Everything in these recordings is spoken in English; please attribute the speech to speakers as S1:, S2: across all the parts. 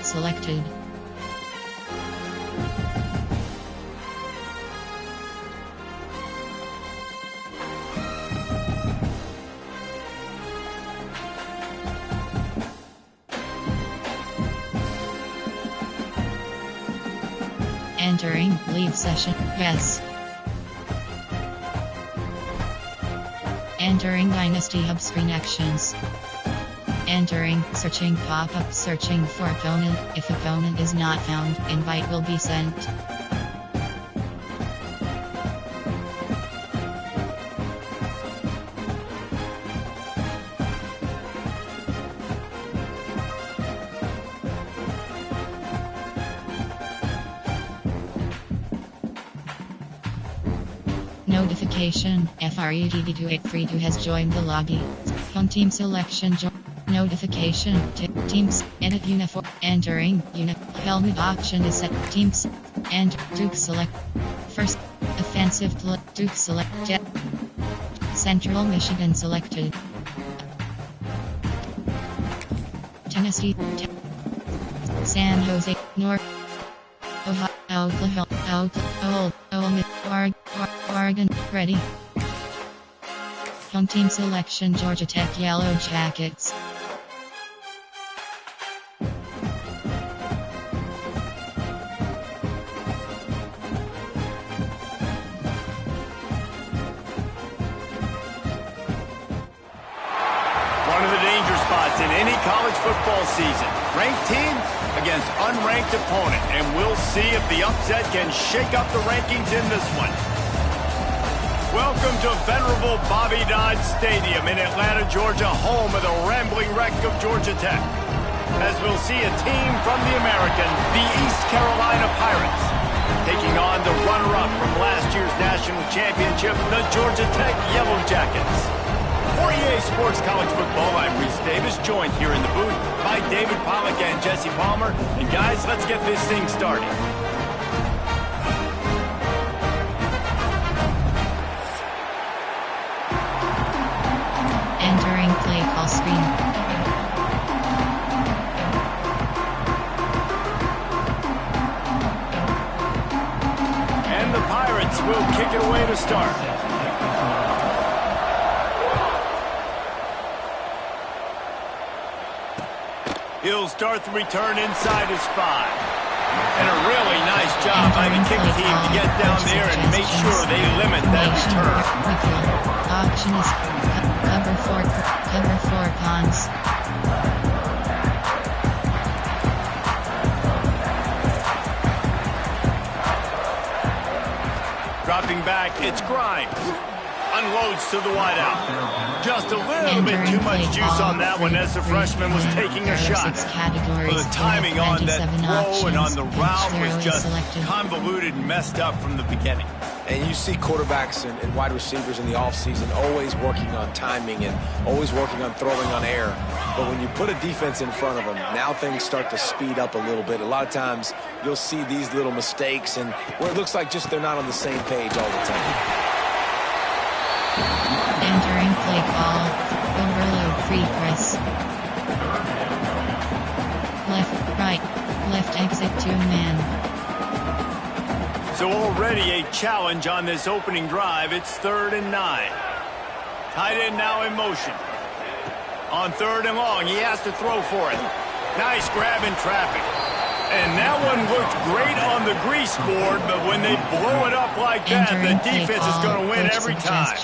S1: selected. Entering, leave session, yes. Entering Dynasty Hub screen actions. Entering, searching pop-up, searching for opponent. If opponent is not found, invite will be sent. Notification, FRED282 has joined the lobby. On team selection notification, teams, edit uniform, entering, helmet option is set, teams, and Duke select, first, offensive, Duke select, jet, Central Michigan selected, Tennessee, San Jose, North, Ohio, Oklahoma, Oregon, ready. Home team selection Georgia Tech Yellow Jackets.
S2: One of the danger spots in any college football season. Ranked team against unranked opponent. And we'll see if the upset can shake up the rankings in this one. Welcome to venerable Bobby Dodd Stadium in Atlanta, Georgia, home of the rambling wreck of Georgia Tech. As we'll see a team from the American, the East Carolina Pirates, taking on the runner-up from last year's national championship, the Georgia Tech Yellow Jackets. For EA Sports College Football, I'm Reese Davis, joined here in the booth by David Pollack and Jesse Palmer. And guys, let's get this thing started.
S1: Entering play call screen.
S2: And the Pirates will kick it away to start. He'll start the return inside his 5. And a really nice job by the kick team to get down there and make sure they limit that return.
S1: Option is cover 4 cons.
S2: Dropping back, it's Grimes. Unloads to the wideout. Just a little bit too much juice on that one as the freshman was taking a shot. Well, the timing on that throw and on the route was just convoluted and messed up from the beginning.
S3: And you see quarterbacks and wide receivers in the offseason always working on timing and always working on throwing on air. But when you put a defense in front of them, now things start to speed up a little bit. A lot of times you'll see these little mistakes and where it looks like just they're not on the same page all the time.
S1: Entering play call. Overload free press. Left, right, left exit 2-man.
S2: So already a challenge on this opening drive. It's 3rd and 9. Tight end now in motion. On 3rd and long, he has to throw for it. Nice grab in traffic. And that one looked great on the grease board, but when they blow it up like that, the defense is going to win every time.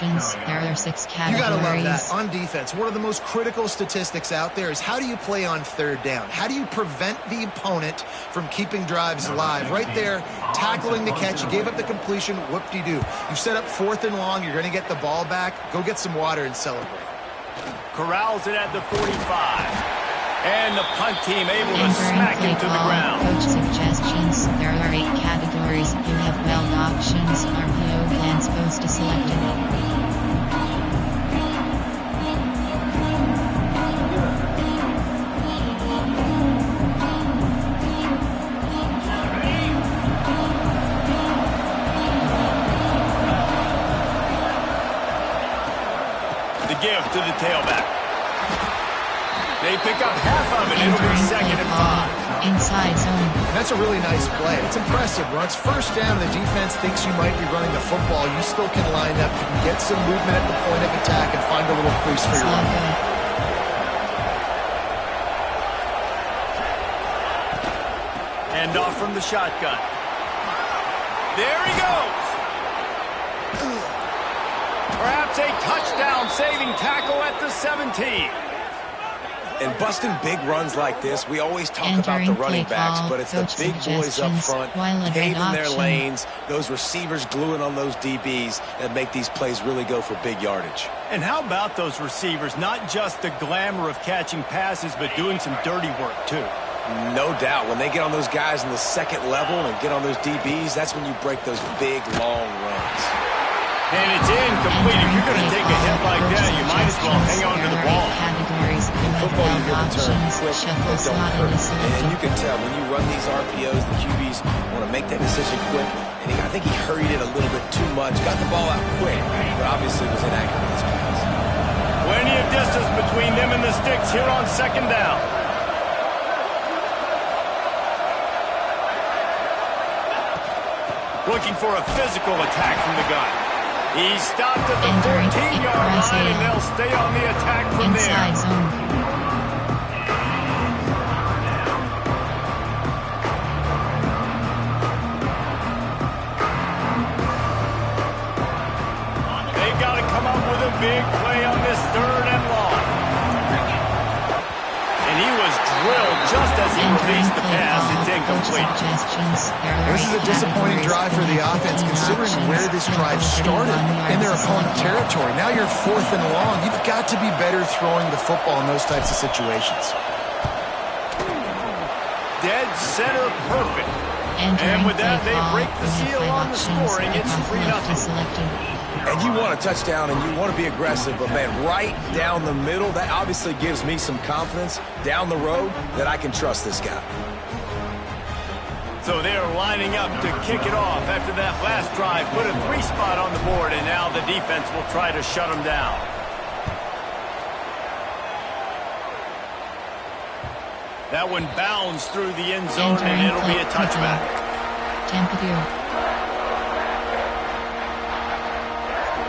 S1: There are 6 categories.
S4: You got to love that. On defense, one of the most critical statistics out there is how do you play on 3rd down? How do you prevent the opponent from keeping drives alive? Right there, tackling the catch. You gave up the completion. Whoop-de-doo. You set up 4th and long. You're going to get the ball back. Go get some water and celebrate.
S2: Corrals it at the 45. And the punt team able to smack him to the ground.
S1: Coach suggestions. There are 8 categories. You have weld options. RPO plans post to selected.
S2: The give to the tailback. They pick up half of it. It'll be 2nd and 5.
S1: Inside zone.
S4: And that's a really nice play. It's impressive. When it's first down and the defense thinks you might be running the football, you still can line up. You can get some movement at the point of attack and find a little crease for your run.
S2: Hand off from the shotgun. There he goes. Perhaps a touchdown-saving tackle at the 17.
S3: And busting big runs like this, we always talk about the running backs, but it's the big boys up front, paving their lanes, those receivers gluing on those DBs that make these plays really go for big yardage.
S2: And how about those receivers? Not just the glamour of catching passes, but doing some dirty work, too.
S3: No doubt. When they get on those guys in the second level and get on those DBs, that's when you break those big, long runs.
S2: And it's incomplete. If you're going to take a hit like that, you might as well hang on to the ball.
S3: In football, you hear the term quick, but don't hurt. And you can tell when you run these RPOs, the QBs want to make that decision quick. And I think he hurried it a little bit too much. Got the ball out quick, but obviously was inaccurate in his pass.
S2: Plenty of distance between them and the sticks here on second down. Looking for a physical attack from the gun. He stopped at the 14-yard line, and they'll stay on the attack from there. They've got to come up with a big play on this third and long. And he was drilled just as he released the pass. It's incomplete.
S4: This is a disappointing drive for the offense, considering where this drive started in their opponent territory. Now you're 4th and long. You've got to be better throwing the football in those types of situations.
S2: Dead center perfect. And with that, they break the seal on the scoring. It's 3-0.
S3: And you want a touchdown and you want to be aggressive, but man, right down the middle, that obviously gives me some confidence down the road that I can trust this guy.
S2: So they're lining up to kick it off after that last drive. Put a 3-spot on the board, and now the defense will try to shut them down. That one bounds through the end zone, and it'll be a touchback.
S1: Tampa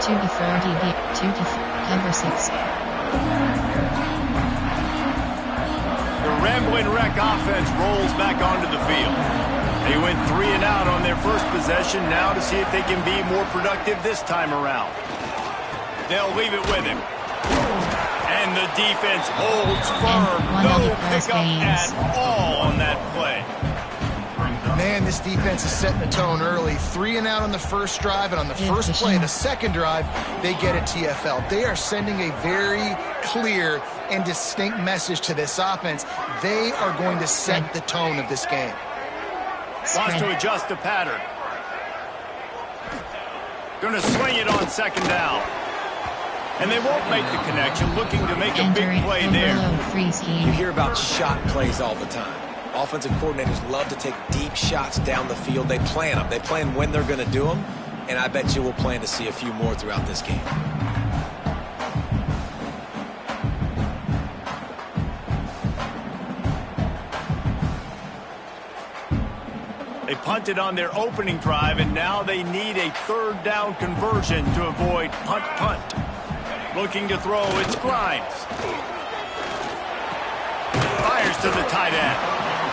S1: 2 to 4 DB, 2 to cover 6.
S2: The Rambling Wreck offense rolls back onto the field. They went 3 and out on their first possession, now to see if they can be more productive this time around. They'll leave it with him. And the defense holds firm. No pickup at all on that play.
S4: Man, this defense is setting the tone early. 3 and out on the first drive, and on the first play, the second drive, they get a TFL. They are sending a very clear and distinct message to this offense. They are going to set the tone of this game.
S2: Wants to adjust the pattern. Going to swing it on second down. And they won't make the connection, looking to make a big play there.
S3: You hear about shot plays all the time. Offensive coordinators love to take deep shots down the field. They plan them. They plan when they're going to do them, and I bet you we'll plan to see a few more throughout this game.
S2: They punted on their opening drive, and now they need a third down conversion to avoid punt. Looking to throw, it's Grimes. Fires to the tight end.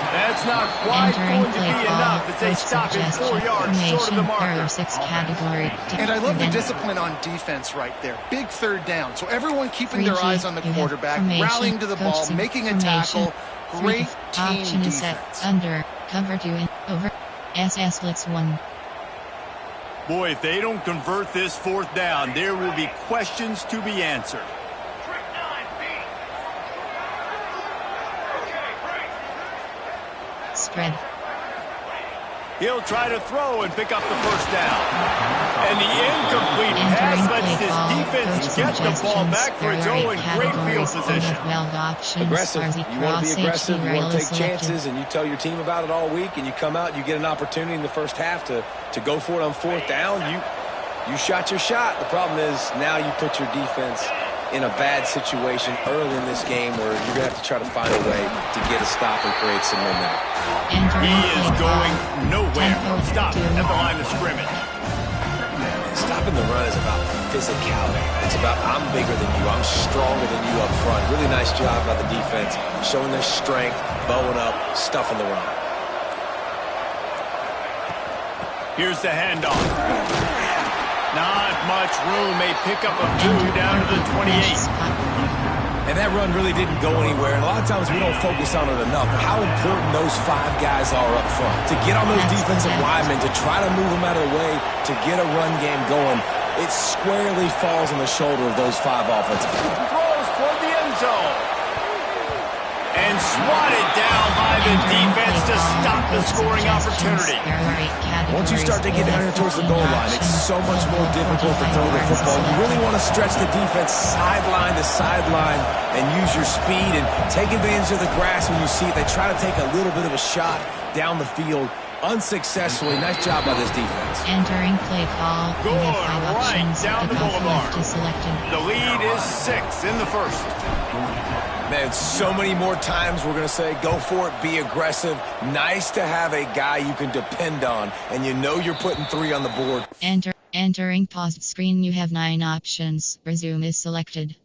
S2: That's not quite going to be enough. It's a stop in 4 yards short of the marker.
S1: 6 category.
S4: And I love the discipline on defense right there. Big third down. So everyone keeping their eyes on the quarterback, rallying to the ball, making a tackle. Great team defense.
S1: Under, cover 2 and over. SS blitz 1.
S2: Boy, if they don't convert this 4th down, there will be questions to be answered.
S1: Spread.
S2: He'll try to throw and pick up the first down. And the incomplete pass lets this defense get the ball back for its own great field position.
S3: Aggressive. You want to be aggressive, you want to take chances, and you tell your team about it all week, and you come out and you get an opportunity in the first half to go for it on 4th down. You shot your shot. The problem is now you put your defense in a bad situation early in this game where you're going to have to try to find a way to get a stop and create some momentum.
S2: He is going nowhere. Stop at the line of scrimmage.
S3: Stopping the run is about physicality. It's about I'm bigger than you. I'm stronger than you up front. Really nice job by the defense, showing their strength, bowing up, stuffing the run.
S2: Here's the handoff. Not much room. A pickup of 2 down to the 28.
S3: And that run really didn't go anywhere. And a lot of times we don't focus on it enough. How important those 5 guys are up front. To get on those defensive linemen, to try to move them out of the way, to get a run game going, it squarely falls on the shoulder of those 5 offensive linemen.
S2: Throws for the end zone. And swatted down by the defense to stop the scoring opportunity.
S3: Once you start to get down here towards the goal line, it's so much more difficult to throw the football. You really want to stretch the defense sideline to sideline and use your speed and take advantage of the grass when you see it. They try to take a little bit of a shot down the field unsuccessfully. Nice job by this defense.
S1: Entering play call.
S2: Going right down the boulevard. The lead is 6 in the first.
S3: Man, so many more times we're going to say, go for it, be aggressive. Nice to have a guy you can depend on, and you know you're putting 3 on the board.
S1: Entering paused screen, you have 9 options. Resume is selected.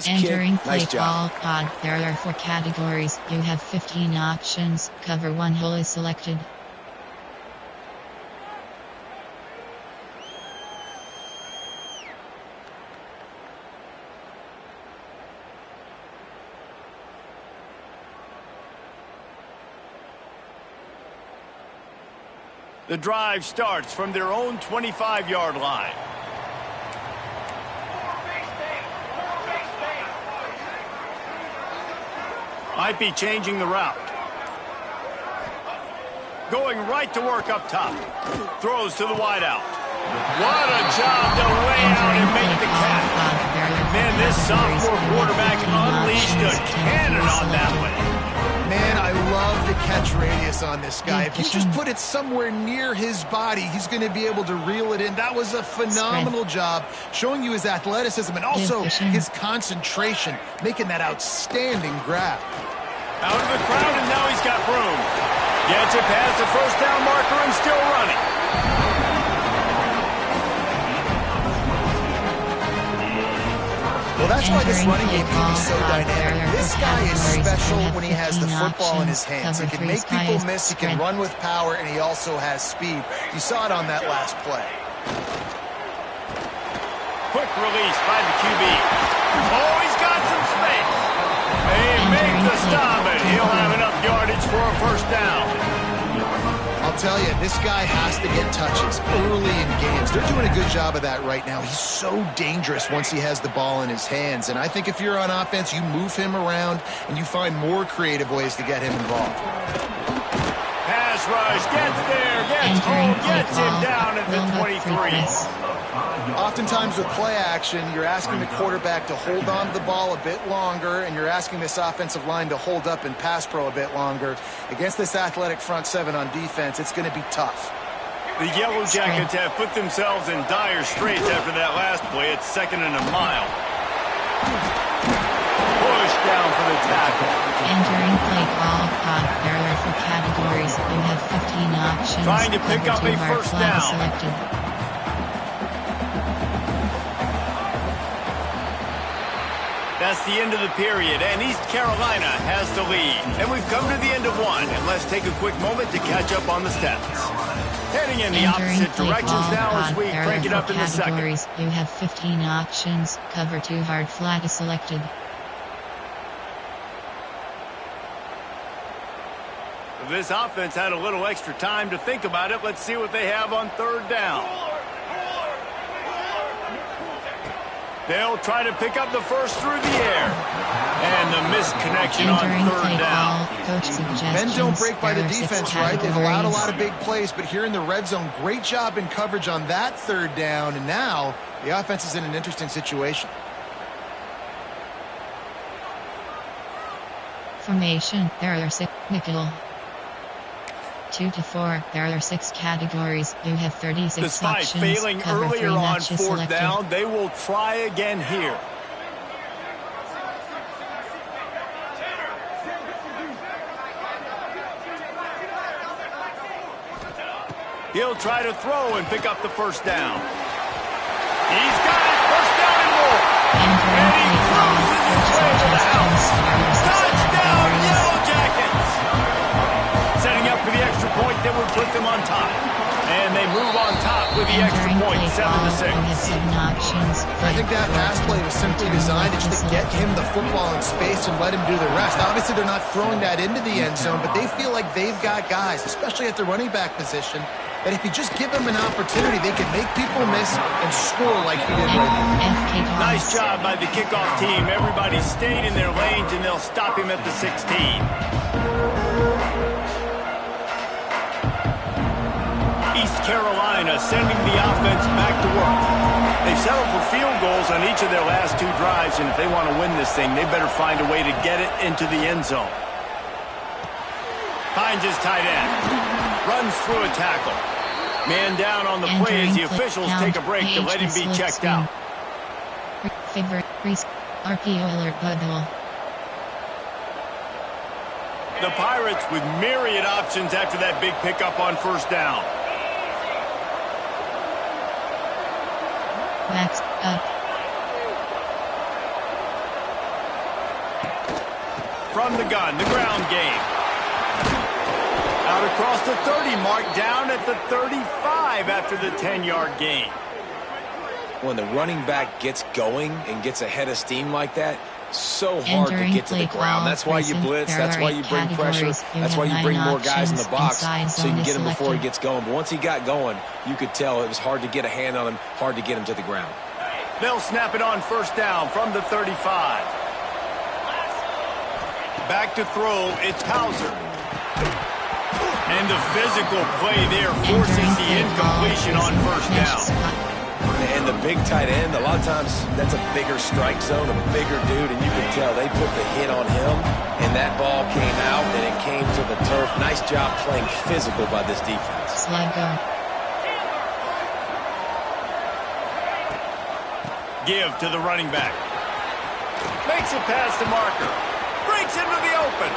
S1: Entering play call pod. There are 4 categories. You have 15 options. Cover 1 hole is selected.
S2: The drive starts from their own 25-yard line. Might be changing the route. Going right to work up top. Throws to the wideout. What a job to lay out and make the catch. Man, this sophomore quarterback unleashed a cannon on that one.
S4: Man, I love the catch radius on this guy. If you just put it somewhere near his body, he's going to be able to reel it in. That was a phenomenal job, showing you his athleticism and also his concentration, making that outstanding grab.
S2: Out of the crowd, and now he's got room. Gets it past the first down marker and still running.
S4: Well, that's why this running game can be so dynamic. This guy is special when he has the football in his hands. He can make people miss, he can run with power, and he also has speed. You saw it on that last play.
S2: Quick release by the QB. Oh, he's got some space. They make the stop, and he'll have enough yardage for a first down.
S4: I'll tell you, this guy has to get touches early in games. They're doing a good job of that right now. He's so dangerous once he has the ball in his hands. And I think if you're on offense, you move him around and you find more creative ways to get him involved.
S2: Pass rush, gets there, gets home, gets him down at the 23.
S4: Oftentimes with play action, you're asking the quarterback to hold on to the ball a bit longer, and you're asking this offensive line to hold up and pass pro a bit longer. Against this athletic front 7 on defense, it's going to be tough.
S2: The Yellow Jackets have put themselves in dire straits after that last play. It's 2nd and a mile. Push down for the tackle.
S1: Entering play call pod. There are 4 categories. You have 15 options.
S2: Trying to pick up a first down.
S1: Selected.
S2: That's the end of the period, and East Carolina has the lead. And we've come to the end of one, and let's take a quick moment to catch up on the stats. Heading in the opposite directions now as we crank it up in the second.
S1: You have 15 options. Cover 2 hard flag is selected.
S2: This offense had a little extra time to think about it. Let's see what they have on third down. They'll try to pick up the first through the air. And the missed connection on third down.
S4: Men don't break by the defense, right? They've allowed a lot of big plays, but here in the red zone, great job in coverage on that third down. And now the offense is in an interesting situation.
S1: Formation, there are 6 nickel. 2 to 4, there are 6 categories. You have 36
S2: Despite
S1: options.
S2: failing
S1: Cover
S2: earlier
S1: 3
S2: on
S1: matches
S2: fourth
S1: selected.
S2: down, they will try again here. He'll try to throw and pick up the first down. He's got it, first down and more. And he cruises his way to the house. Touchdown, Yellow Jackets! Setting up for the extra point that would put them on top. And they move on top with the extra point, 7-6.
S4: I think that pass play was simply designed to just get him the football in space and let him do the rest. Obviously, they're not throwing that into the end zone, but they feel like they've got guys, especially at the running back position, that if you just give them an opportunity, they can make people miss and score like he did right now.
S2: Nice job by the kickoff team. Everybody stayed in their lanes, and they'll stop him at the 16. East Carolina sending the offense back to work. They've settled for field goals on each of their last 2 drives, and if they want to win this thing, they better find a way to get it into the end zone. Finds his tight end. Runs through a tackle. Man down on the play as the officials take a break to let him be checked out. The Pirates with myriad options after that big pickup on first down.
S1: Backs up.
S2: From the gun, the ground game. Out across the 30 mark, down at the 35 after the 10-yard gain.
S3: When the running back gets going and gets ahead of steam like that, so hard to get to the ground. That's why you blitz. That's why you bring pressure. That's why you bring more guys in the box so you can get him before he gets going. But once he got going, you could tell it was hard to get a hand on him, hard to get him to the ground.
S2: They'll snap it on first down from the 35. Back to throw, it's Hauser. And the physical play there forces the incompletion on first down.
S3: And the big tight end, a lot of times that's a bigger strike zone, a bigger dude, and you can tell they put the hit on him, and that ball came out, and it came to the turf. Nice job playing physical by this defense.
S2: Give to the running back. Makes it past the marker. Breaks into the open.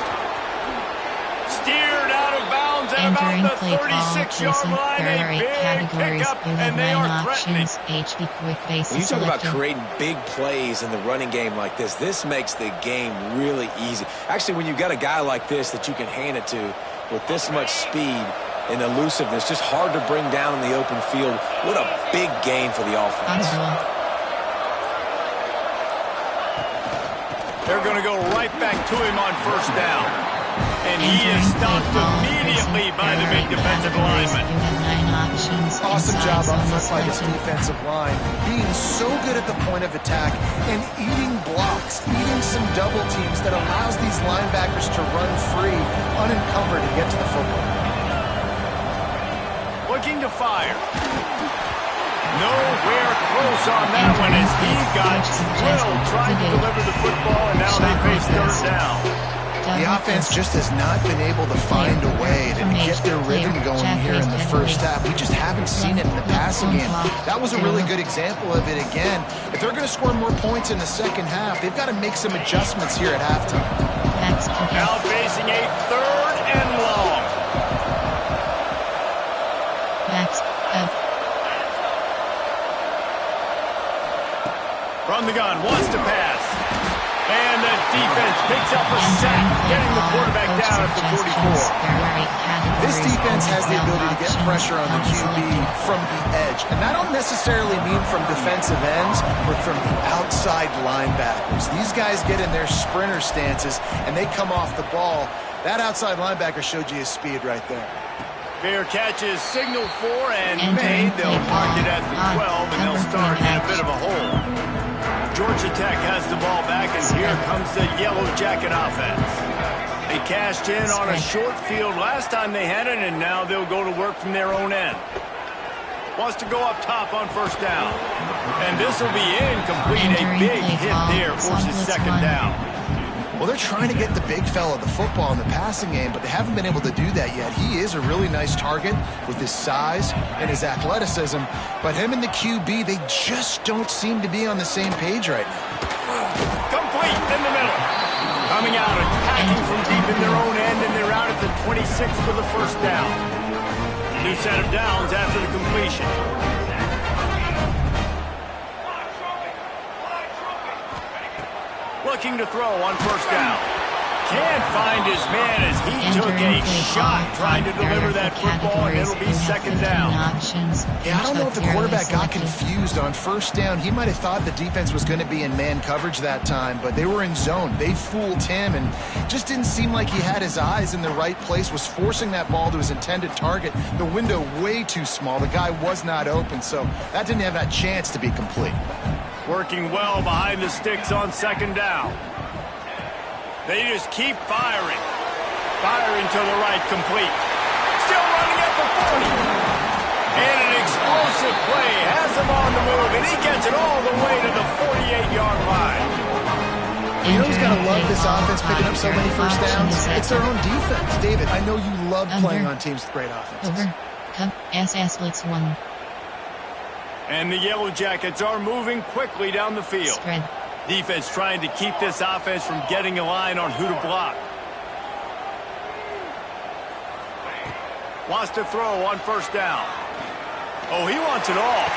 S2: Steered out of bounds at about the 36-yard line. A big pickup, and they are threatening.
S3: When you talk about creating big plays in the running game like this makes the game really easy. Actually, when you've got a guy like this that you can hand it to with this much speed and elusiveness, just hard to bring down in the open field. What a big gain for the offense.
S2: They're going to go right back to him on first down. And he is stopped immediately by the big defensive lineman.
S4: Awesome job up front by this defensive line. Being so good at the point of attack and eating blocks, eating some double teams that allows these linebackers to run free, unencumbered, and get to the football.
S2: Looking to fire. Nowhere close on that one as he got drilled trying to deliver the football, and now they face third down.
S4: The offense just has not been able to find a way to get their rhythm going here in the first half. We just haven't seen it in the passing game. That was a really good example of it again. If they're going to score more points in the second half, they've got to make some adjustments here at halftime.
S2: Now facing a third and long. From the gun, wants to pass. And the defense picks up a sack, getting the quarterback down at the 44.
S4: This defense has the ability to get pressure on the QB from the edge. And that don't necessarily mean from defensive ends, but from the outside linebackers. These guys get in their sprinter stances, and they come off the ball. That outside linebacker showed you his speed right there.
S2: Fair catches signaled for and made. They'll mark it at the 12, and they'll start in a bit of a hole. Georgia Tech has the ball back, and here comes the Yellow Jacket offense. They cashed in on a short field last time they had it, and now they'll go to work from their own end. Wants to go up top on first down. And this will be incomplete. A big hit there forces second down.
S4: Well, they're trying to get the big fella the football in the passing game, but they haven't been able to do that yet. He is a really nice target with his size and his athleticism, but him and the QB, they just don't seem to be on the same page right now.
S2: Complete in the middle. Coming out, attacking from deep in their own end, and they're out at the 26 for the first down. New set of downs after the completion. Looking to throw on first down. Can't find his man as he took a shot trying to deliver that football, and it'll be second down.
S4: Yeah, I don't know if the quarterback got confused on first down. He might have thought the defense was going to be in man coverage that time, but they were in zone. They fooled him, and just didn't seem like he had his eyes in the right place, was forcing that ball to his intended target. The window way too small. The guy was not open, so that didn't have that chance to be complete.
S2: Working well behind the sticks on second down. They just keep firing. Firing to the right, complete. Still running at the 40. And an explosive play has him on the move, and he gets it all the way to the 48-yard line.
S4: You know who's got to love this offense picking up so many first downs? It's their own defense. David, I know you love playing on teams with great offenses.
S1: SS Blitz 1.
S2: And the Yellow Jackets are moving quickly down the field.
S1: Spread.
S2: Defense trying to keep this offense from getting a line on who to block. Wants to throw on first down. Oh, he wants it all.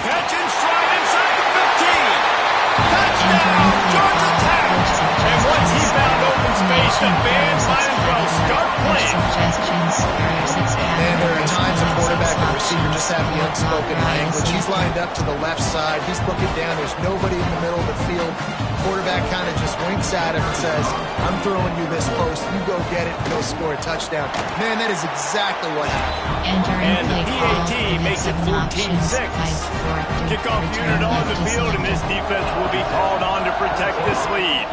S2: Catch and stride inside the 15. Touchdown, Georgia Tech. And once he found open space, the fans might as well start playing.
S4: And there are times a quarterback and receiver just have the unspoken language. He's lined up to the left side. He's looking down. There's nobody in the middle of the field. Quarterback kind of just winks at him and says, I'm throwing you this post. You go get it, and he'll score a touchdown. Man, that is exactly what happened.
S2: And the PAT makes it 14-6. Kickoff unit on the field, and this defense will be called on to protect this lead.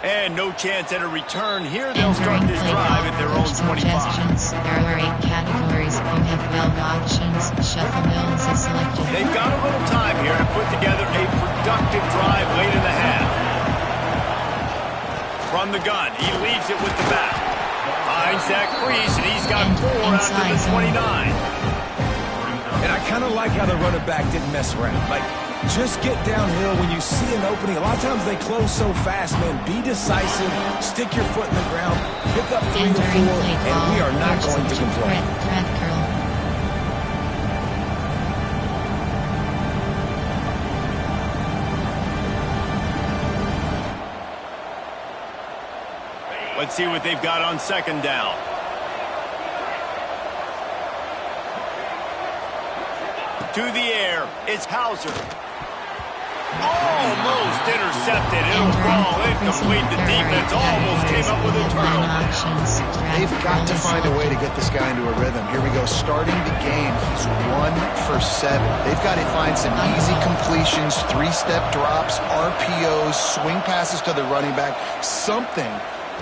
S2: And no chance at a return here. They'll start this drive at their own 25.
S1: There are 8 categories. You have 12 options. Shuffle bills is selected.
S2: They've got a little time here to put together a productive drive late in the half. From the gun, he leaves it with the back. Finds that crease, and he's got 4 out to the 29.
S3: And I kind of like how the running back didn't mess around. Like, just get downhill when you see an opening. A lot of times they close so fast, man. Be decisive, stick your foot in the ground, pick up 3 or 4, and we are not going to complain.
S2: Let's see what they've got on second down. To the air, it's Hauser. Almost intercepted. It'll fall incomplete. The defense almost came up with a turnover.
S4: They've got to find a way to get this guy into a rhythm. Here we go. Starting the game, he's 1 for 7. They've got to find some easy completions, 3-step drops, RPOs, swing passes to the running back, something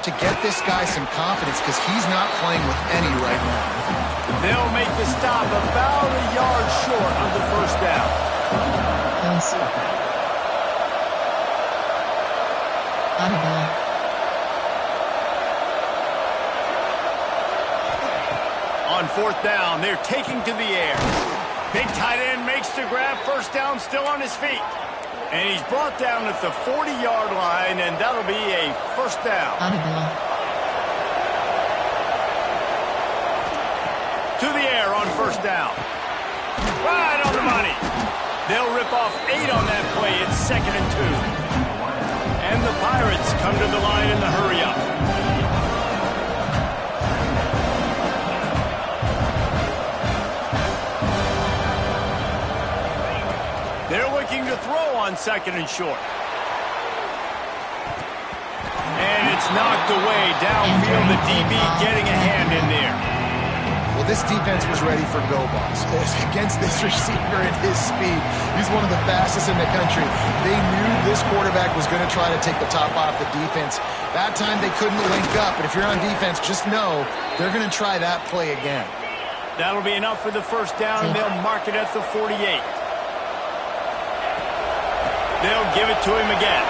S4: to get this guy some confidence, because he's not playing with any right now.
S2: They'll make the stop about a yard short of the first down. On fourth down, they're taking to the air. Big tight end makes the grab. First down, still on his feet. And he's brought down at the 40-yard line, and that'll be a first down. To the air on first down. Right on the money. They'll rip off 8 on that play. It's 2nd and 2. And the Pirates come to the line in the hurry-up. They're looking to throw on 2nd and short. And it's knocked away downfield. The DB getting a hand in there.
S4: Well, this defense was ready for go balls. Against this receiver at his speed, he's one of the fastest in the country. They knew this quarterback was going to try to take the top off the defense. That time they couldn't link up, but if you're on defense, just know they're going to try that play again.
S2: That'll be enough for the first down, and they'll mark it at the 48. They'll give it to him again.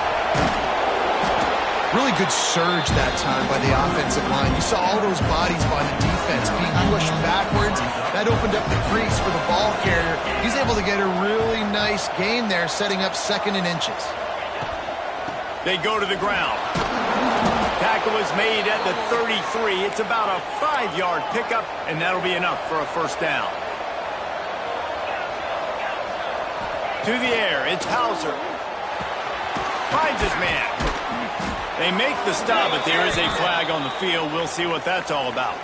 S4: Really good surge that time by the offensive line. You saw all those bodies by the defense being pushed backwards. That opened up the crease for the ball carrier. He's able to get a really nice gain there, setting up 2nd and inches.
S2: They go to the ground. Tackle is made at the 33. It's about a 5-yard pickup, and that'll be enough for a first down. To the air, it's Hauser. Finds his man. They make the stop, but there is a flag on the field. We'll see what that's all about.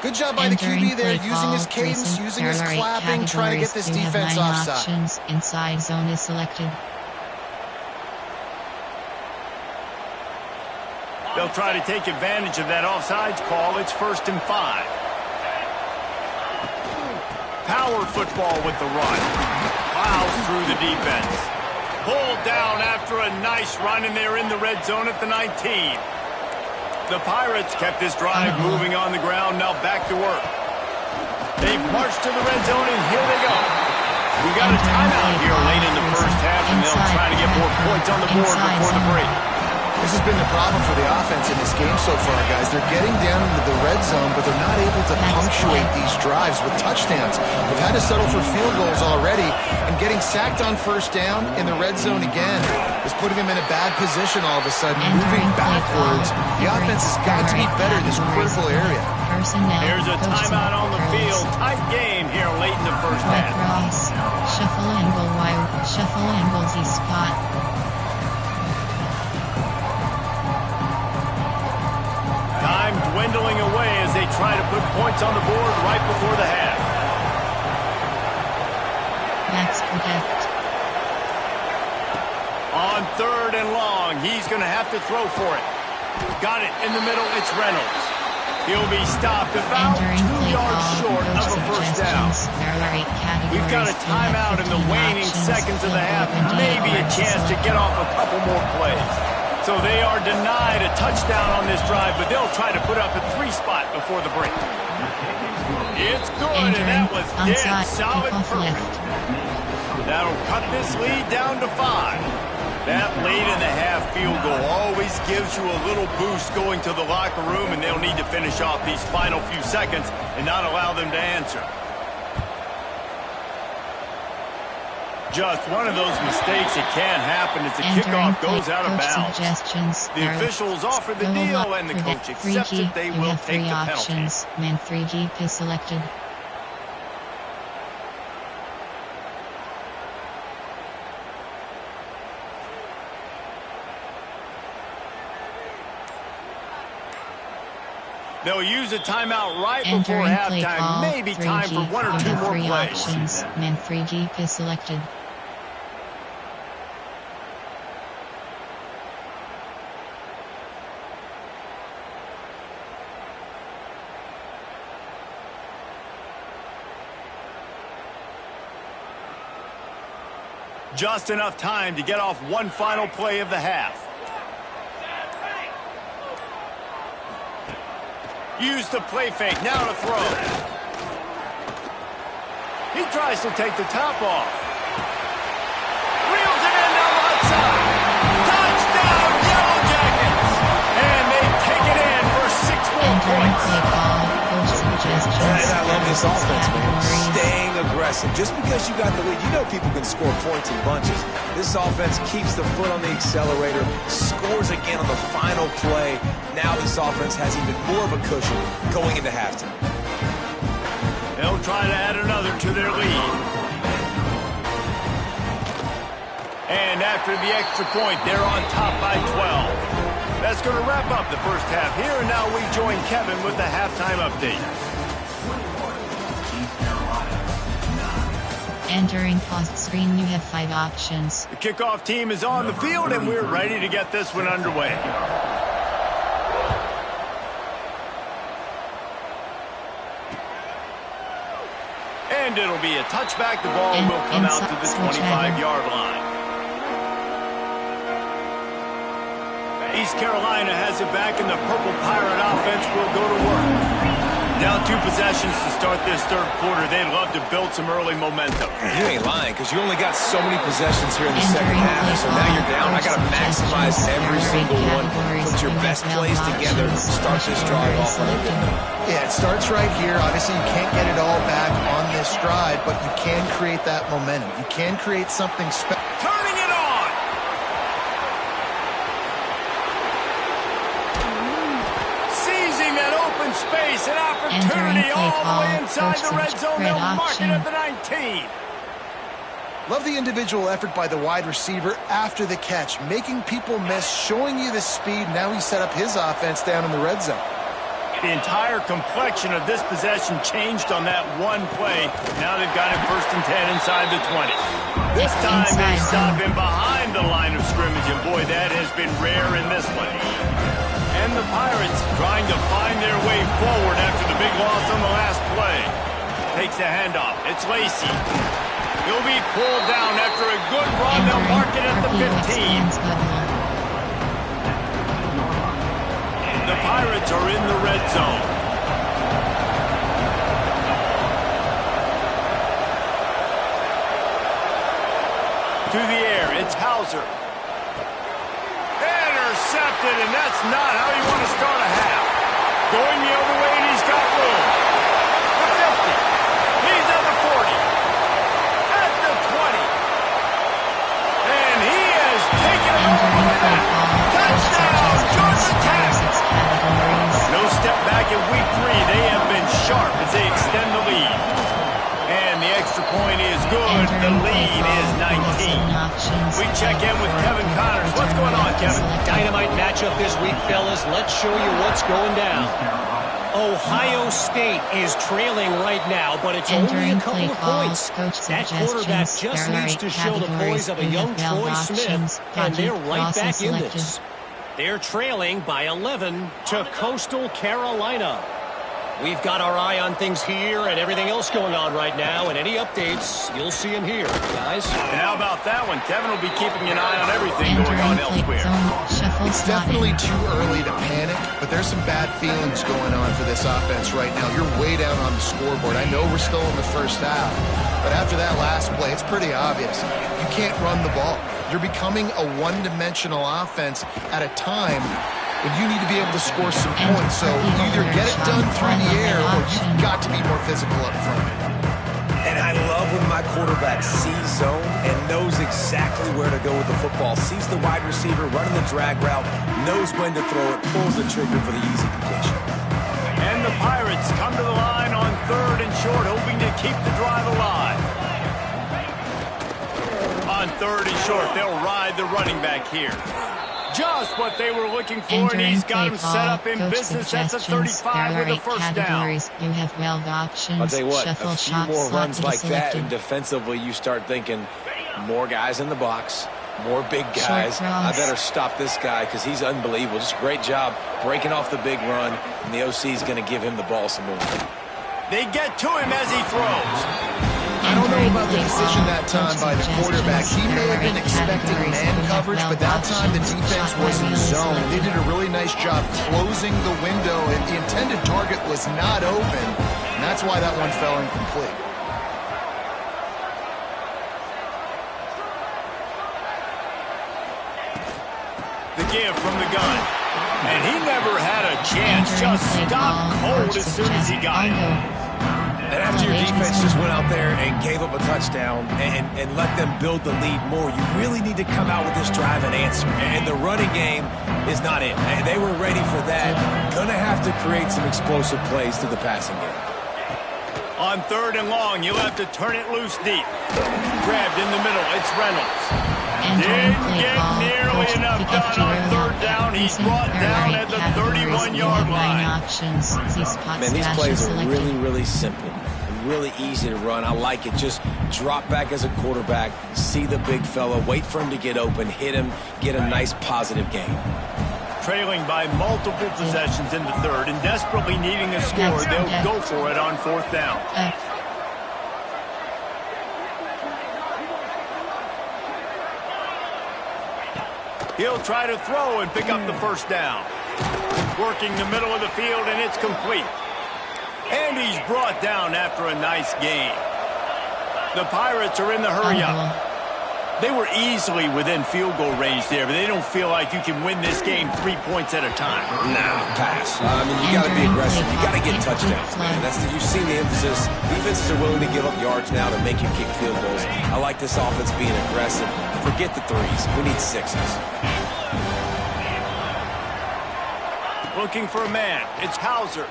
S4: Good job by the QB there, using his cadence, using his clapping, trying to get this defense offside.
S1: Inside zone is selected.
S2: They'll try to take advantage of that offsides call. It's 1st and 5. Power football with the run. Plows through the defense. Pulled down after a nice run, and they're in the red zone at the 19. The Pirates kept this drive moving on the ground. Now back to work. They've marched to the red zone, and here they go. We got a timeout here late in the first half, and they'll try to get more points on the board before the break.
S4: This has been the problem for the offense in this game so far, guys. They're getting down into the red zone, but they're not able to punctuate these drives with touchdowns. They've had to settle for field goals already, and getting sacked on first down in the red zone again is putting them in a bad position all of a sudden, moving backwards. The offense has got to be better in this critical area.
S2: There's a timeout on the field. Tight game here late in the first half.
S1: Shuffle angle wire. Shuffle angle Z Scott.
S2: Time dwindling away as they try to put points on the board right before the half.
S1: Max protect.
S2: On 3rd and long, he's going to have to throw for it. Got it in the middle. It's Reynolds. He'll be stopped about 2 yards short of a first down. We've got a timeout in the waning seconds of the half. Maybe a chance to get off a couple more plays. So they are denied a touchdown on this drive, but they'll try to put up a 3-spot before the break. It's good, and that was dead solid perfect. That'll cut this lead down to 5. That late in the half field goal always gives you a little boost going to the locker room, and they'll need to finish off these final few seconds and not allow them to answer. Just one of those mistakes that can happen as the kickoff goes out of bounds. The officials offer the deal, and the coach accepts it. They will take the penalty.
S1: Man 3 deep is selected.
S2: They'll use a timeout right before halftime. Maybe time for 1 or 2 more plays.
S1: Man 3 deep is selected.
S2: Just enough time to get off one final play of the half. Use the play fake, now to throw. He tries to take the top off. Reels it in down the left side. Touchdown, Yellow Jackets! And they take it in for 6 more points.
S3: And I love this offense, man. Staying aggressive. Just because you got the lead, you know people can score points in bunches. This offense keeps the foot on the accelerator, scores again on the final play. Now this offense has even more of a cushion going into halftime.
S2: They'll try to add another to their lead. And after the extra point, they're on top by 12. That's going to wrap up the first half here, and now we join Kevin with the halftime update.
S1: Entering post screen, you have 5 options.
S2: The kickoff team is on the field, and we're ready to get this one underway. And it'll be a touchback. The ball will come out to the 25-yard line. East Carolina has it back, and the Purple Pirate offense will go to work. Down 2 possessions to start this third quarter. They'd love to build some early momentum.
S3: You ain't lying, because you only got so many possessions here in the second half. So now you're down. I got to maximize every single one. Put your best plays together. Start this drive off on a good note.
S4: Yeah, it starts right here. Obviously, you can't get it all back on this drive, but you can create that momentum. You can create something special.
S2: Turning it on! Seizing that open space, an opportunity all the way inside the red zone. They'll mark it at the 19.
S4: Love the individual effort by the wide receiver after the catch, making people miss, showing you the speed. Now he set up his offense down in the red zone.
S2: The entire complexion of this possession changed on that one play. Now they've got it 1st and 10 inside the 20. This time they stop him behind the line of scrimmage, and boy, that has been rare in this one. And the Pirates trying to find their way forward after the big loss on the last play. Takes the handoff. It's Lacy. He'll be pulled down after a good run. They'll mark it at the 15. The Pirates are in the red zone. To the air, it's Hauser. Intercepted, and that's not how you want to start a half. Going the other way, and he's got room. The 50. He's at the 40. At the 20. And he has taken it all the way back. Touchdown, Georgia Tech. No step back in week 3. They have been sharp as they extend the lead. And the extra point is good. The lead is 19. We check in with Kevin Connors. What's going on, Kevin?
S5: Dynamite matchup this week, fellas. Let's show you what's going down. Ohio State is trailing right now, but it's only a couple of points. That quarterback just needs to show the poise of a young Troy Smith, and they're right back in this. They're trailing by 11 to Coastal Carolina. We've got our eye on things here and everything else going on right now, and any updates, you'll see them here, guys.
S2: And how about that one? Kevin will be keeping an eye on everything going on elsewhere.
S4: It's definitely too early to panic, but there's some bad feelings going on for this offense right now. You're way down on the scoreboard. I know we're still in the first half, but after that last play, it's pretty obvious. You can't run the ball. You're becoming a one-dimensional offense at a time when you need to be able to score some points. So either get it done through the air or you've got to be more physical up front.
S3: And I love when my quarterback sees zone and knows exactly where to go with the football. Sees the wide receiver running the drag route, knows when to throw it, pulls the trigger for the easy completion.
S2: And the Pirates come to the line on 3rd and short, hoping to keep the drive alive. On 3rd and short, they'll ride the running back here. Just what they were looking for, and he's got him set up in business at the 35 with the first down.
S1: You have 12 options.
S3: I'll tell you what,
S1: Shuffle,
S3: a few more runs like that, and
S1: selected.
S3: defensively you start thinking more guys in the box, more big guys. I better stop this guy because he's unbelievable. Just a great job breaking off the big run, and the OC is going to give him the ball some more.
S2: They get to him as he throws.
S4: I don't know about the decision that time by the quarterback. He may have been expecting man coverage, but that time the defense was in zone. They did a really nice job closing the window, and the intended target was not open, and that's why that one fell incomplete.
S2: The give from the gun. And he never had a chance. Just stopped cold as soon as he got it.
S3: And after your defense just went out there and gave up a touchdown and let them build the lead more, you really need to come out with this drive and answer. And the running game is not it. And they were ready for that. Gonna have to create some explosive plays through the passing game.
S2: On 3rd and long, you'll have to turn it loose deep. Grabbed in the middle, it's Reynolds. Didn't get nearly enough done on third down. He's brought down at the 31-yard line.
S3: Man, these plays are really, really simple. Really easy to run. I like it. Just drop back as a quarterback, see the big fella, wait for him to get open, hit him, get a nice positive gain.
S2: Trailing by multiple possessions in the third and desperately needing a score, they'll go for it on fourth down. He'll try to throw and pick up the first down. Working the middle of the field, and it's complete. And he's brought down after a nice gain. The Pirates are in the hurry-up. They were easily within field goal range there, but they don't feel like you can win this game 3 points at a time.
S3: Nah, pass. I mean, you got to be aggressive. You got to get touchdowns, man. You've seen the emphasis. Defenses are willing to give up yards now to make you kick field goals. I like this offense being aggressive. Forget the threes. We need sixes.
S2: Looking for a man. It's Hauser.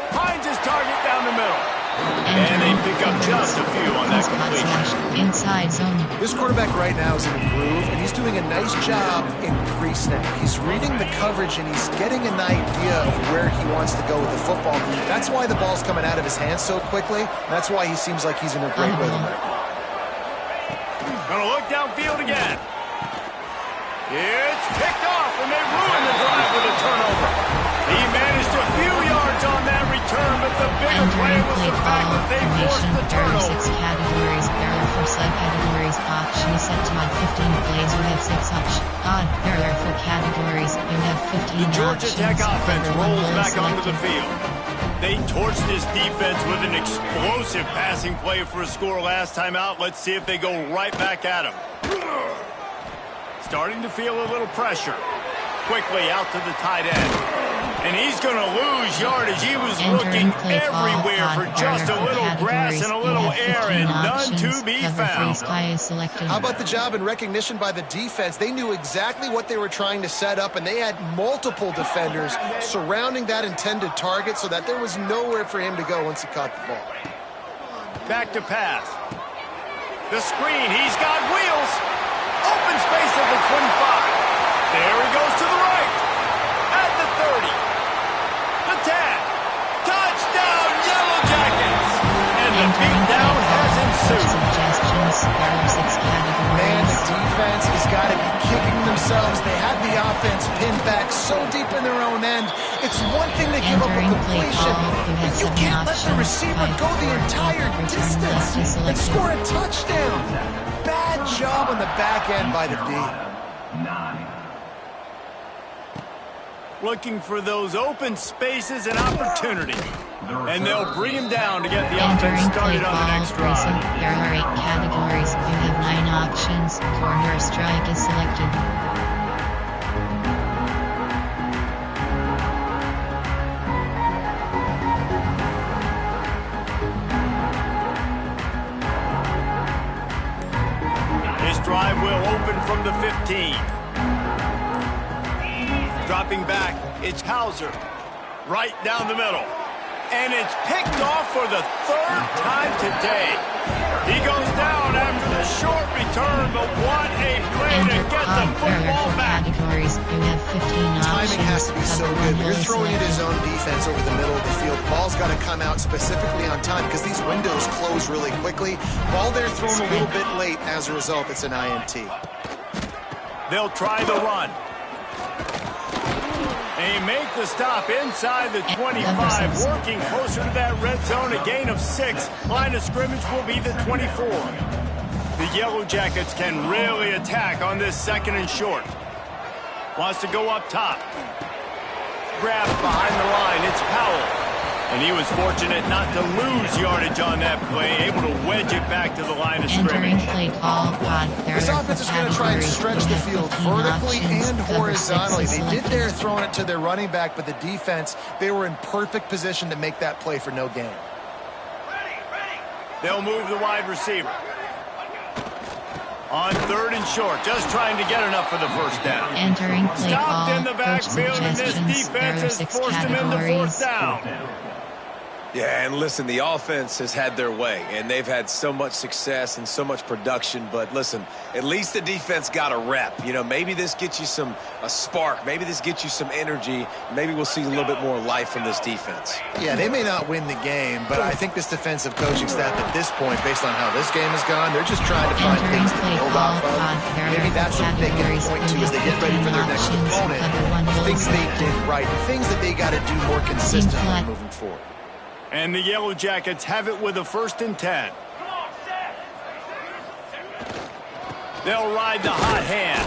S2: Finds his target down the middle. And they pick up just a few on that completion.
S1: Inside zone.
S4: This quarterback right now is in a groove, and he's doing a nice job in pre-snap. He's reading the coverage, and he's getting an idea of where he wants to go with the football. That's why the ball's coming out of his hands so quickly. That's why he seems like he's in a great rhythm right now.
S2: Gonna look downfield again. It's picked off, and they ruin the drive with a turnover. He managed a few yards on that return, but the bigger play was the fact that they forced the turnover.
S1: 6 categories, error for subcategories, option set to my 15 plays, you have 6 options. Odd, error for categories, you have 15
S2: The Georgia
S1: options.
S2: Tech offense rolls back onto the
S1: selected.
S2: field. They torched this defense with an explosive passing play for a score last time out. Let's see if they go right back at him. Starting to feel a little pressure. Quickly out to the tight end. And he's going to lose yardage. He was looking everywhere for just a little grass and a little air, and none to be found.
S4: How about the job and recognition by the defense? They knew exactly what they were trying to set up, and they had multiple defenders surrounding that intended target so that there was nowhere for him to go once he caught the ball.
S2: Back to pass. The screen. He's got wheels. Open space at the 25. There he goes to the right. At the 30. The 10. Touchdown, Yellow Jackets. And the beatdown has ensued.
S4: Man, the defense has got to be kicking themselves. They had the offense pinned back so deep in their own end. It's one thing to give up a completion, but you can't let the receiver go the entire distance and score a touchdown. Bad job on the back end by the D.
S2: Looking for those open spaces and opportunity. And they'll bring him down to get the offense started on the next drive.
S1: There are 8 categories. You have 9 options. Corner strike is selected.
S2: This drive will open from the 15. Dropping back, it's Hauser. Right down the middle. And it's picked off for the 3rd time today. He goes down after the short return, but what a play to get the football back.
S1: Categories. You have 15 options.
S4: Timing has to be so good. You're throwing it his own defense over the middle of the field. Ball's got to come out specifically on time because these windows close really quickly. Ball there thrown a little bit late. As a result, it's an INT.
S2: They'll try the run. They make the stop inside the 25, working closer to that red zone, a gain of 6. Line of scrimmage will be the 24. The Yellow Jackets can really attack on this 2nd and short. Wants to go up top. Grabbed behind the line, it's Powell. And he was fortunate not to lose yardage on that play, able to wedge it back to the line of scrimmage.
S4: This offense is going to try and stretch the field vertically and horizontally. They did there throwing it to their running back, but the defense, they were in perfect position to make that play for no gain.
S2: They'll move the wide receiver. On 3rd and short, just trying to get enough for the first down.
S1: Entering play
S2: Stopped
S1: call.
S2: in the backfield, and this defense has forced him into 4th down.
S3: Yeah, and listen, the offense has had their way, and they've had so much success and so much production. But listen, at least the defense got a rep. You know, maybe this gets you a spark. Maybe this gets you some energy. Maybe we'll see a little bit more life from this defense.
S4: Yeah, they may not win the game, but I think this defensive coaching staff at this point, based on how this game has gone, they're just trying to find things to build off of. Maybe that's what they can point to as they get ready for their next opponent. Things they did right, things that they got to do more consistently moving forward.
S2: And the Yellow Jackets have it with a 1st and 10. They'll ride the hot hand.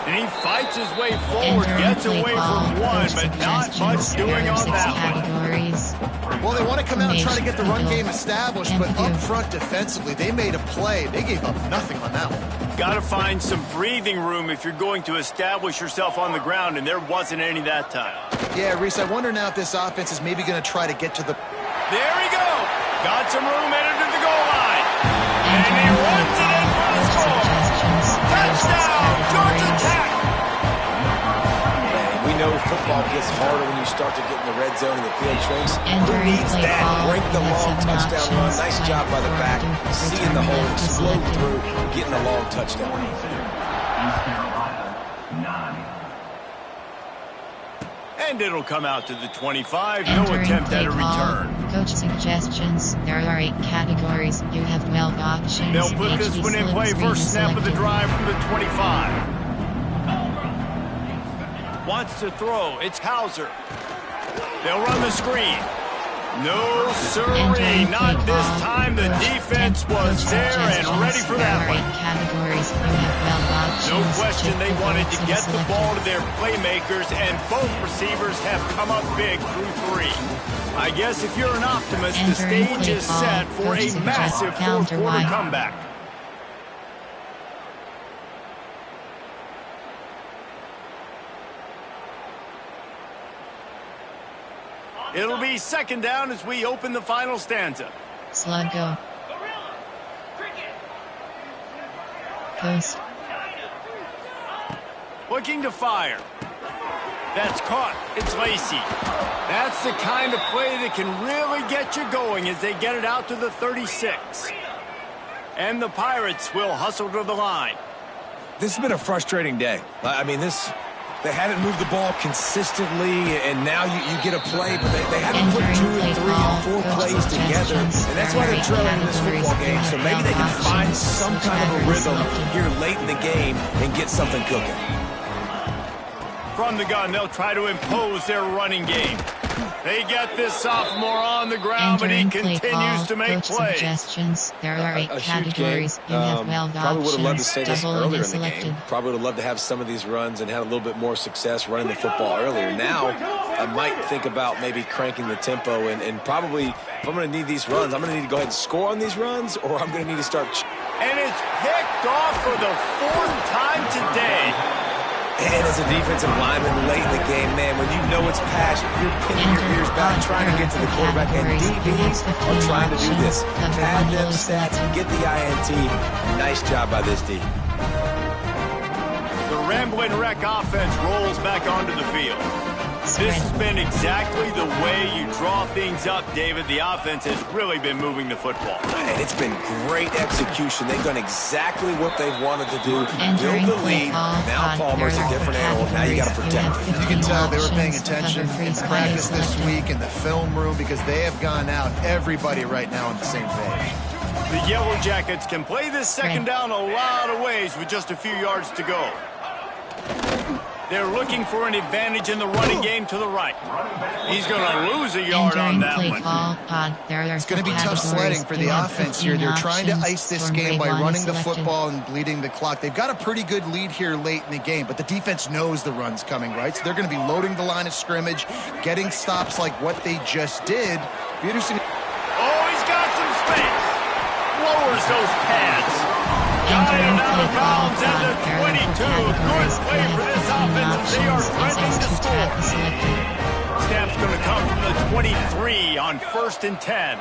S2: And he fights his way forward, gets away from one, but not much doing on that one.
S4: Well, they want to come out and try to get the run game established, but up front defensively, they made a play. They gave up nothing on that one.
S2: Got to find some breathing room if you're going to establish yourself on the ground, and there wasn't any that time.
S4: Yeah, Reese, I wonder now if this offense is maybe going to try to get to the...
S2: There we go. Got some room headed to the goal line. And he runs it in for the score. Touchdown, Georgia Tech.
S3: Man, we know football gets harder when you start to get in the red zone and the field shrinks. Who needs that? Break the long touchdown run. Nice job by the back. Seeing the hole, slow through, getting a long touchdown.
S2: And it'll come out to the 25. No attempt at a return.
S1: Coach suggestions. There are 8 categories. You have 12 options.
S2: They'll put this one in play. First snap of the drive from the 25. Wants to throw. It's Hauser. They'll run the screen. No, sirree. Not this time. The defense was there and ready for that one. No question they wanted to get the ball to their playmakers, and both receivers have come up big through 3. I guess if you're an optimist, the stage is set for a massive fourth-quarter comeback. It'll be 2nd down as we open the final stanza.
S1: Slug go. Post.
S2: Looking to fire. That's caught. It's Lacey. That's the kind of play that can really get you going as they get it out to the 36. And the Pirates will hustle to the line.
S3: This has been a frustrating day. I mean, they haven't moved the ball consistently, and now you get a play, but they haven't put 2 and 3 and 4 plays together, and that's why they're trailing in this football game. So maybe they can find some kind of a rhythm here late in the game and get something cooking.
S2: From the gun, they'll try to impose their running game. They get this sophomore on the ground, but he continues to make plays.
S1: Suggestions. There are 8 categories. You have 12
S3: probably would have loved to say this
S1: options.
S3: earlier in the game. Probably would have loved to have some of these runs and had a little bit more success running the football earlier. Now, I might think about maybe cranking the tempo and probably, if I'm going to need these runs, I'm going to need to go ahead and score on these runs, or I'm going to need to start.
S2: And it's picked off for the 4th time today.
S3: And as a defensive lineman late in the game, man, when you know it's passed, you're pinning your ears back, trying to get to the quarterback, and DBs are trying to do this. Pad them stats, get the INT. Nice job by this D.
S2: The Ramblin' Wreck offense rolls back onto the field. This has been exactly the way you draw things up, David. The offense has really been moving the football.
S3: And it's been great execution. They've done exactly what they've wanted to do. Build the lead. Now Palmer's a different animal. Now you got to protect it.
S4: You can tell they were paying attention in practice this week in the film room because they have gone out, everybody right now on the same page.
S2: The Yellow Jackets can play this 2nd down a lot of ways with just a few yards to go. They're looking for an advantage in the running game to the right. He's going to lose a yard on that one.
S4: It's going to be tough sledding for the offense here. They're trying to ice this game by running the football and bleeding the clock. They've got a pretty good lead here late in the game, but the defense knows the run's coming, right? So they're going to be loading the line of scrimmage, getting stops like what they just did. Be interesting.
S2: Oh, he's got some space. Lowers those pads. Got it out of bounds at the 22. Good play for this offense as they are threatening to score. Snap's going to come from the 23 on 1st and 10.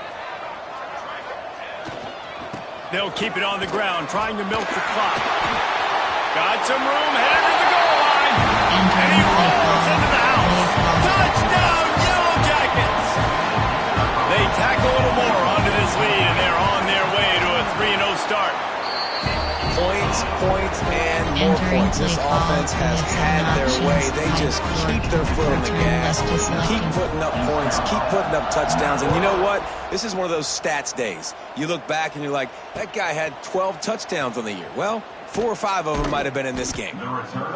S2: They'll keep it on the ground, trying to milk the clock. Got some room, headed to the goal line. And he rolls into the house. Touchdown, Yellow Jackets. They
S3: points and more points. This offense has had their way. They just keep their foot on the gas, keep putting up points, keep putting up touchdowns. And you know what? This is one of those stats days. You look back and you're like, that guy had 12 touchdowns on the year. Well, 4 or 5 of them might have been in this game.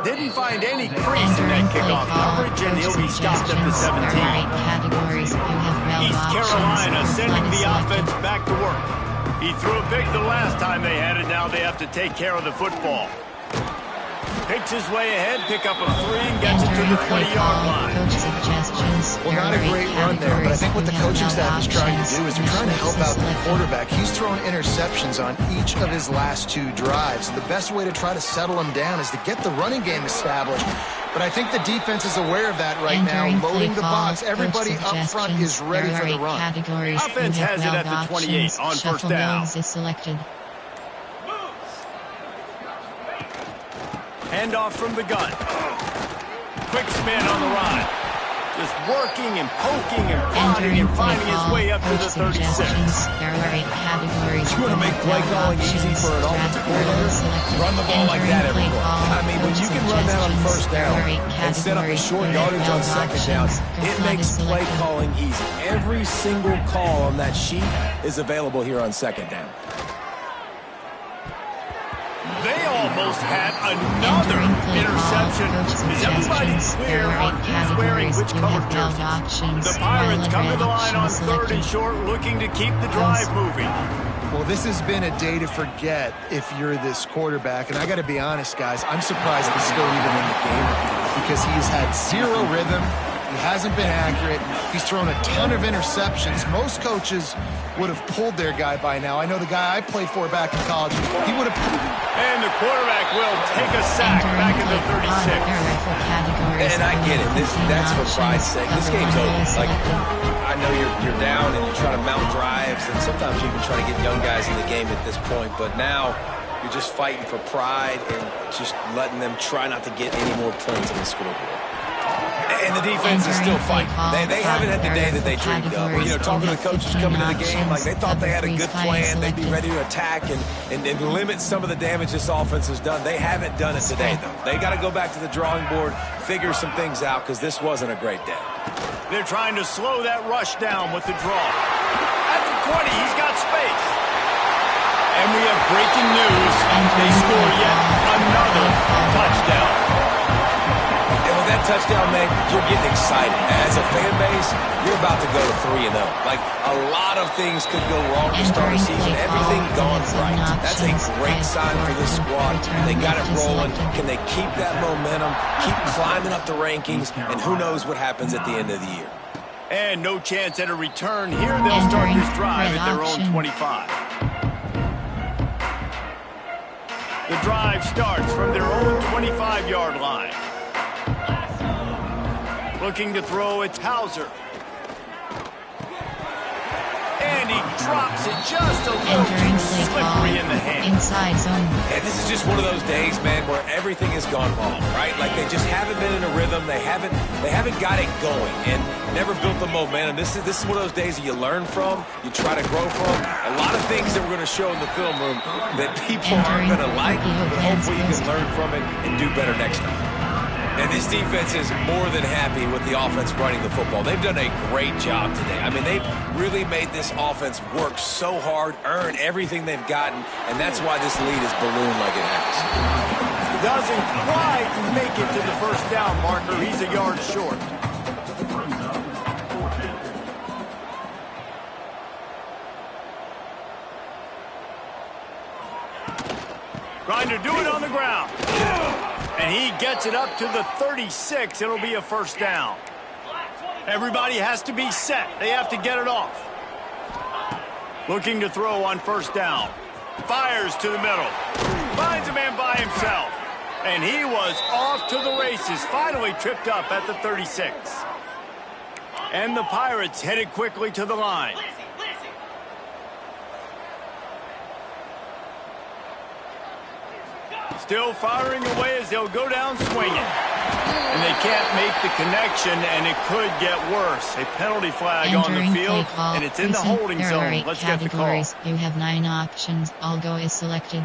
S2: Didn't find any crease in that kickoff coverage, and he'll be stopped at the 17. East Carolina sending the offense back to work. He threw a pick the last time they had it. Now they have to take care of the football. Picks his way ahead, pick up a 3, and gets it to the 20-yard line.
S4: Well, not a great run there, but I think what the coaching staff is trying to do is they're trying to help out the quarterback. He's thrown interceptions on each of his last 2 drives. The best way to try to settle him down is to get the running game established. But I think the defense is aware of that right now, loading the box. Everybody up front is ready for the run.
S2: Offense has it at the 28 on first down. Handoff from the gun. Quick spin on the run. Just working and poking and prodding and finding his way up to the 36.
S3: You want to make play calling easy for an offensive coordinator? Run the ball like that every play. I mean, when you can run that on first down and set up a short yardage on second down, it makes play calling easy. Every single call on that sheet is available here on second down.
S2: They almost had another interception. Is everybody clear on who's wearing which colored jerseys? The Pirates come to the line on 3rd and short, looking to keep the drive moving.
S4: Well, this has been a day to forget if you're this quarterback. And I got to be honest, guys, I'm surprised he's still even in the game because he's had 0 rhythm. He hasn't been accurate. He's thrown a ton of interceptions. Most coaches would have pulled their guy by now. I know the guy I played for back in college, he would have.
S2: And the quarterback will take a sack back in the 36.
S3: And I get it. That's for pride's sake. This game's over. Like, I know you're down and you're trying to mount drives, and sometimes you even try to get young guys in the game at this point. But now you're just fighting for pride and just letting them try not to get any more points on the scoreboard. And the defense is still fighting. They haven't had the day that they dreamed of. You know, talking to the coaches coming to the game, like they thought they had a good plan. They'd be ready to attack and limit some of the damage this offense has done. They haven't done it today, though. They got to go back to the drawing board, figure some things out, because this wasn't a great day.
S2: They're trying to slow that rush down with the draw. At the 20, he's got space. And we have breaking news. They score yet another touchdown.
S3: That touchdown, man, you're getting excited. As a fan base, you're about to go to 3-0. Like, a lot of things could go wrong to start a season. Everything gone right. That's a great sign for this squad. They got it rolling. Can they keep that momentum, keep climbing up the rankings, and who knows what happens at the end of the year.
S2: And no chance at a return here. They'll start this drive at their own 25. The drive starts from their own 25-yard line. Looking to throw, it's Hauser. And he drops it just a little too slippery in the hand.
S1: Inside zone.
S3: And this is just one of those days, man, where everything has gone wrong, right? Like they just haven't been in a rhythm. They haven't got it going and never built the momentum. This is one of those days that you learn from, you try to grow from. A lot of things that we're going to show in the film room that people aren't going to like, but hopefully you can learn from it and do better next time. And this defense is more than happy with the offense running the football. They've done a great job today. I mean, they've really made this offense work so hard, earn everything they've gotten, and that's why this lead is ballooned like it has.
S2: Doesn't quite make it to the first down marker. He's a yard short. Trying to do it on the ground. And he gets it up to the 36. It'll be a first down. Everybody has to be set. They have to get it off. Looking to throw on first down. Fires to the middle. Finds a man by himself. And he was off to the races. Finally tripped up at the 36. And the Pirates headed quickly to the line. Still firing away as they'll go down swinging. And they can't make the connection, and it could get worse. A penalty flag on the field, and it's in the holding zone. Let's get the call.
S1: You have 9 options. All go is selected.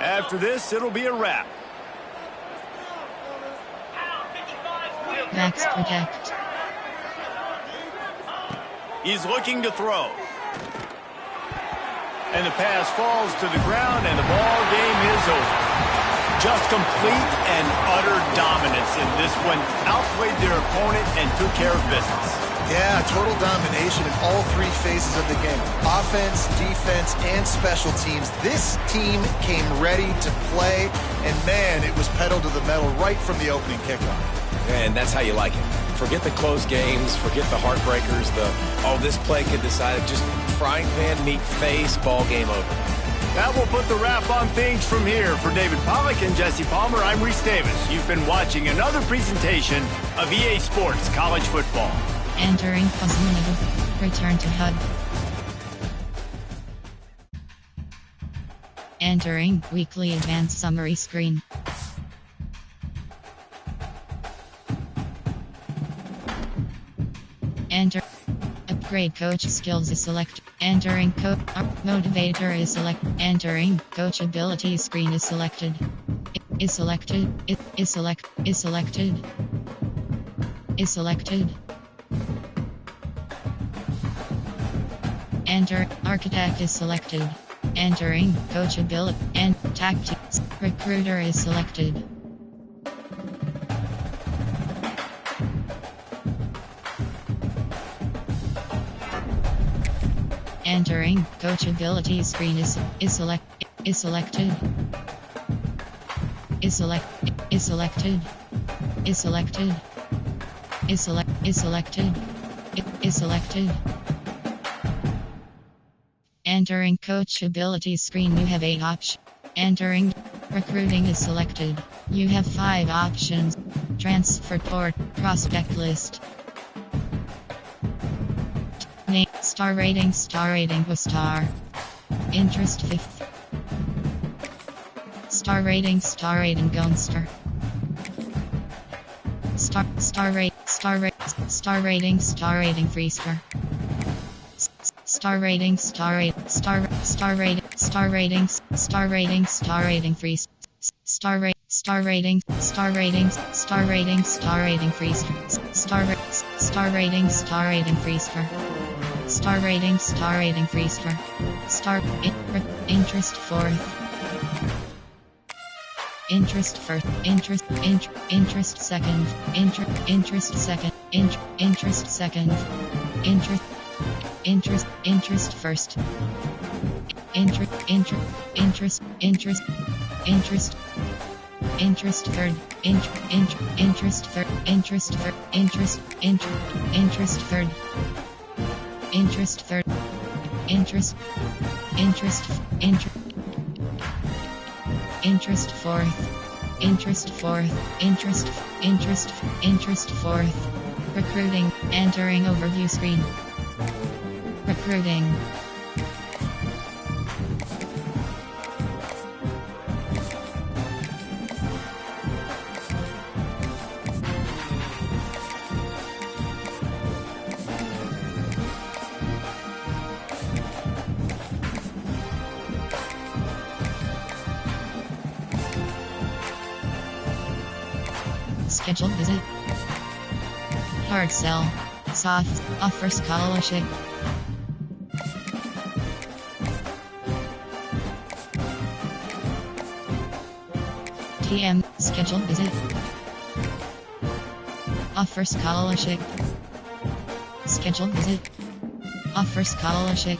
S2: After this, it'll be a wrap.
S1: Backs protect.
S2: He's looking to throw. And the pass falls to the ground, and the ball game is over. Just complete and utter dominance in this one. Outplayed their opponent and took care of business.
S4: Yeah, total domination in all three phases of the game. Offense, defense, and special teams. This team came ready to play, and man, it was pedal to the metal right from the opening kickoff.
S3: And that's how you like it. Forget the close games, forget the heartbreakers, this play could decide, just frying pan, meat face, ball game over.
S2: That will put the wrap on things from here. For David Pollack and Jesse Palmer, I'm Reese Davis. You've been watching another presentation of EA Sports College Football.
S1: Entering Cosmonaut. Return to HUD. Entering Weekly Advanced Summary screen. Enter. Upgrade coach skills is selected. Entering coach motivator is selected. Entering coach ability screen is selected. Is selected. Is selected. Is selected. Enter architect is selected. Entering coach ability and tactics. Recruiter is selected. Entering coach ability screen is selected. Is selected. Is selected. Is selected. Is selected. Is selected. Entering coach ability screen, you have 8 options. Entering recruiting is selected. You have 5 options. Transfer port, prospect list. Name, star rating was star. Interest 5th. Star rating Gunster. Star rating Freester. Star rating Freester. Star rating Freester. Star rating Freester. Star rating Freester. Interest 4th. Interest 1st. Interest 2nd. Interest 2nd. Interest 2nd. Interest 1st. Interest 3rd. Interest 3rd. Interest 3rd. Interest 4th. Interest 4th. Recruiting. Entering overview screen. Recruiting. Scheduled visit. Hard sell. Soft. Offer scholarship. TM. Scheduled visit. Offer scholarship. Scheduled visit. Offer scholarship.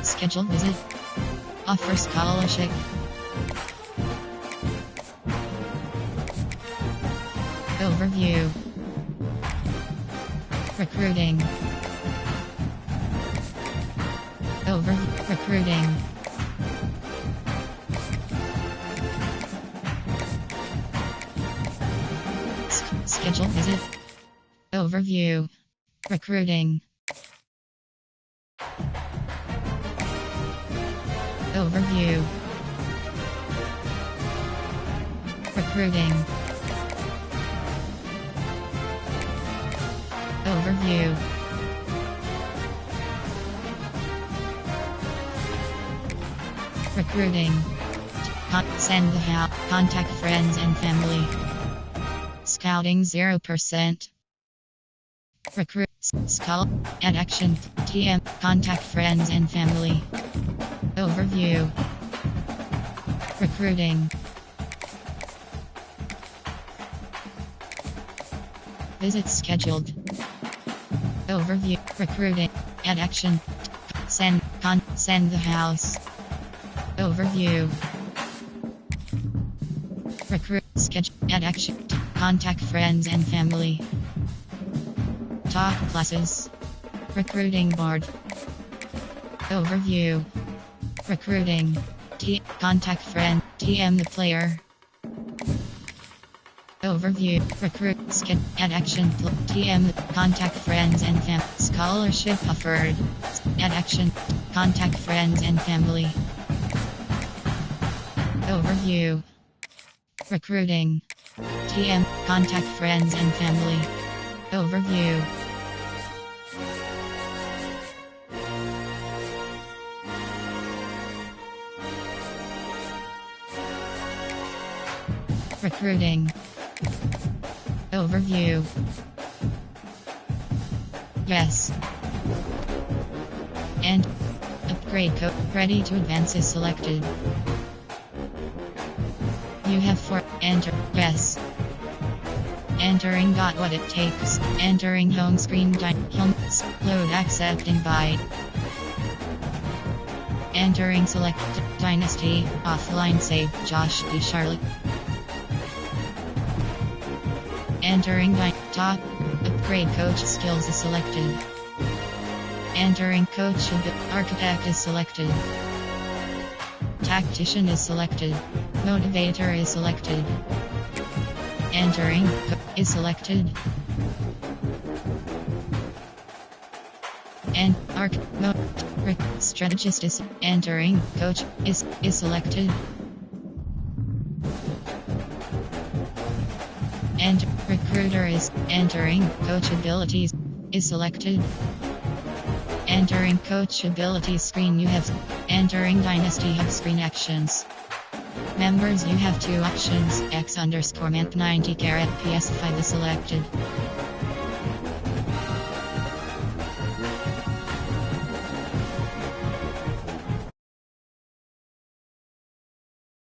S1: Scheduled visit. Offer scholarship. Overview. Recruiting. Recruiting. Schedule visit. Overview. Recruiting. Overview. Recruiting. Overview. Recruiting. Send the house. Contact friends and family. Scouting 0%. Recruit. Skull. Add action. TM. Contact friends and family. Overview. Recruiting. Visits scheduled. Overview. Recruiting. Add action. Send the house. Overview. Recruit. Schedule. Add action. Contact friends and family. Talk classes. Recruiting board. Overview. Recruiting. Contact friend. TM the player. Overview. Recruit. Add action. TM. Contact friends and family. Scholarship offered. Add action. Contact friends and family. Overview. Recruiting. TM. Contact friends and family. Overview. Recruiting. Overview. Yes. And upgrade code ready to advance is selected. You have 4. Enter. Yes. Entering got what it takes. Entering home screen. Load accept invite. Entering select Dynasty. Offline save Josh D. Charlotte. Entering top. Upgrade coach skills is selected. Entering coach architect is selected. Tactician is selected. Motivator is selected. Entering is selected. And strategist is entering. Coach is selected. And recruiter is entering. Coach abilities is selected. Entering coach abilities screen. You have entering Dynasty Hub screen actions. Members, you have 2 options. X_month 90 PS5 is selected.